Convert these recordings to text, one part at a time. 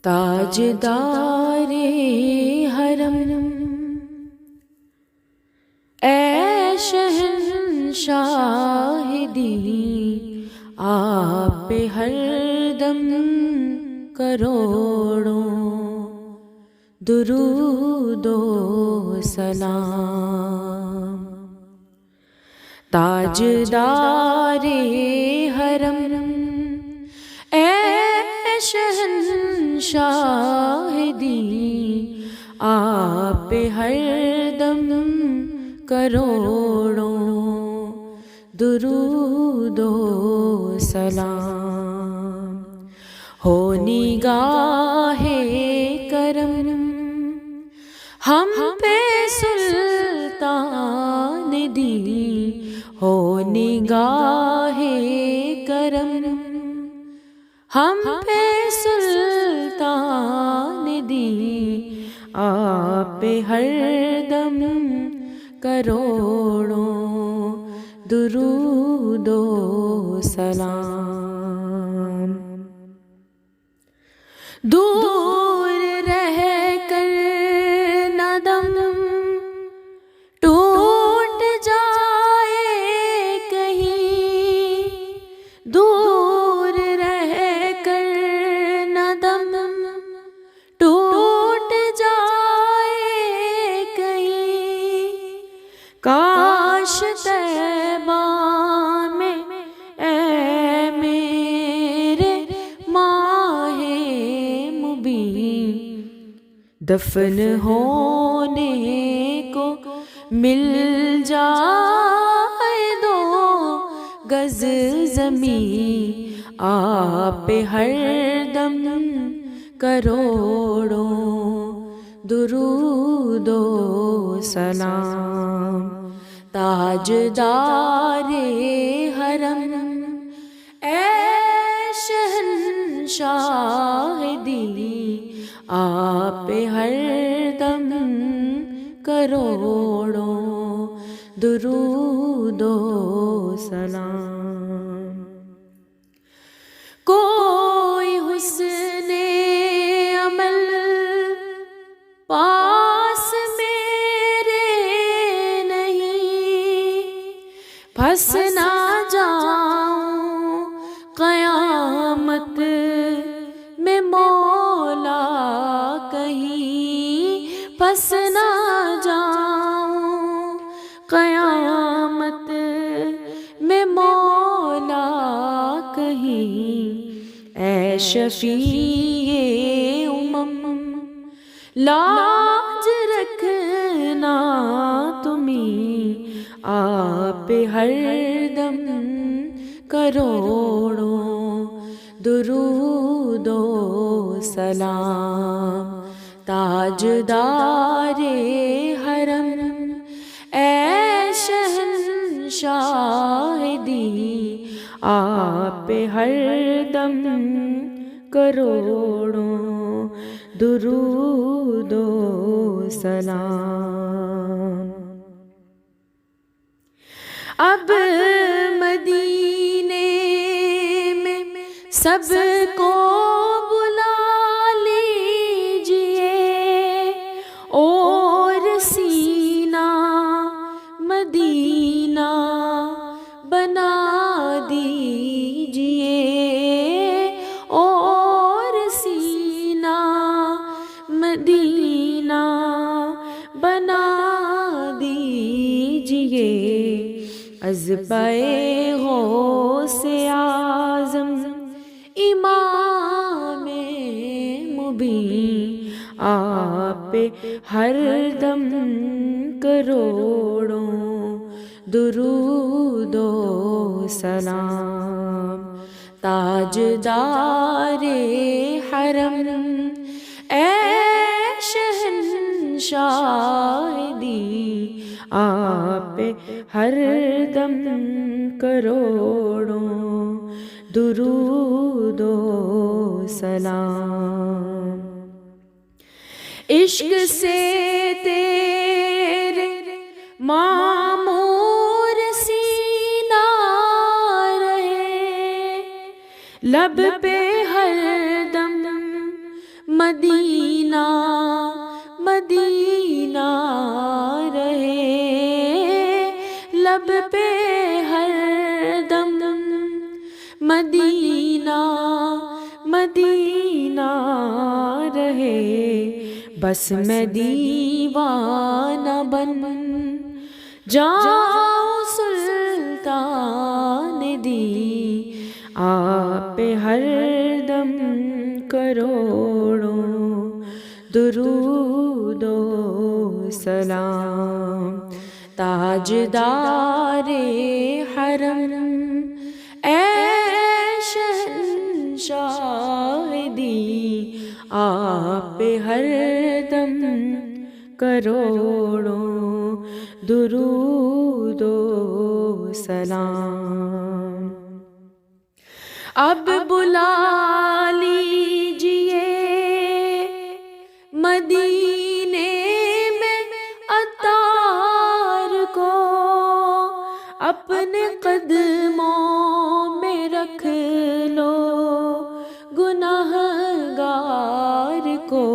تاجدار حرم اے شہنشاہ دین، آپ پہ ہر دم کروڑوں درود و سلام۔ تاجدار حرم اے شہنشاہ دین، آپ پہ ہر دم کروڑوں درود و سلام۔ ہو نگاہ کرم ہم پہ سلطان دین، ہو نگاہ کرم ہم پہ سلطان دین، آپ پہ ہر دم کروڑوں درود و سلام۔ دور رہ کر نہ دم ٹوٹ جائے کہیں، دور رہ کر نہ دم ٹوٹ جائے کہیں، کاش طیبہ میں اے میرے ماہ مبین دفن ہونے کو مل جائے دو گز زمین، آپ پہ ہر دم کروڑوں درود و سلام۔ تاجدار حرم اے شہنشاہ دین، آپ پہ ہر دم کروڑوں درود و سلام۔ کوئی حسن عمل پاس میرے نہیں، پھنس نہ جاؤں قیامت میں مولا کہیں، پھنس نہ جاؤں قیامت میں مولا کہیں، اے شفیع امم لاج رکھنا تمہیں، آپ پہ ہر دم کروڑوں درود و سلام۔ تاجدار حرم اے شہنشاہ دین، آپ پہ ہر دم کروڑوں درود و سلام۔ اب مدینے میں سب کو بلا لیجئے، اور سینہ مدینہ بنا دیجئے، اور سینہ مدینہ بنا دیجئے، اذبائے غوث اعظم امام مبین، آپ پہ ہر دم کروڑوں درود و سلام۔ تاجدار حرم اے شہنشاہ دین، آپ پہ ہر دم کروڑوں درود و سلام۔ عشق سے تیرے معمور سینہ رہے، لب پہ ہر دم مدینہ مدینہ رہے لب پہ ہر دم، مدینہ مدینہ رہے، بس میں دیوانہ بن جاؤں سلطان دی آپ پہ ہر دم کروڑوں درود و سلام۔ تاجدار حرم اے شہنشاہ دی آپ پہ ہر دم کروڑوں درود و سلام۔ اب بلا لیجئے مدینے میں عطار کو، اپنے قدموں میں رکھ لو گناہگار کو،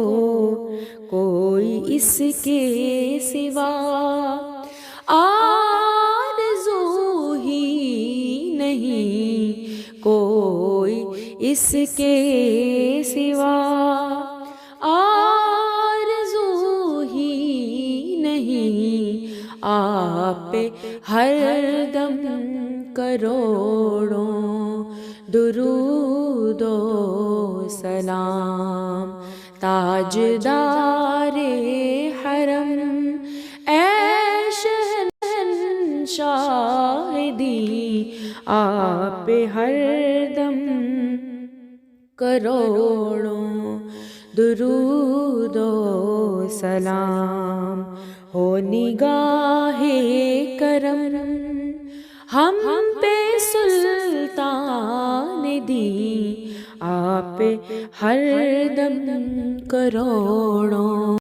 کوئی اس کے سوا آرزو ہی نہیں، کوئی اس کے سوا آرزو ہی نہیں، آپ پہ ہر دم کروڑوں درود و سلام۔ تاجدار حرم اے شہنشاہ دی آپ پہ ہر دم کروڑوں درود و سلام۔ ہو نگاہ کرم ہم پہ سلطان دی آپ پہ ہر دم کروڑوں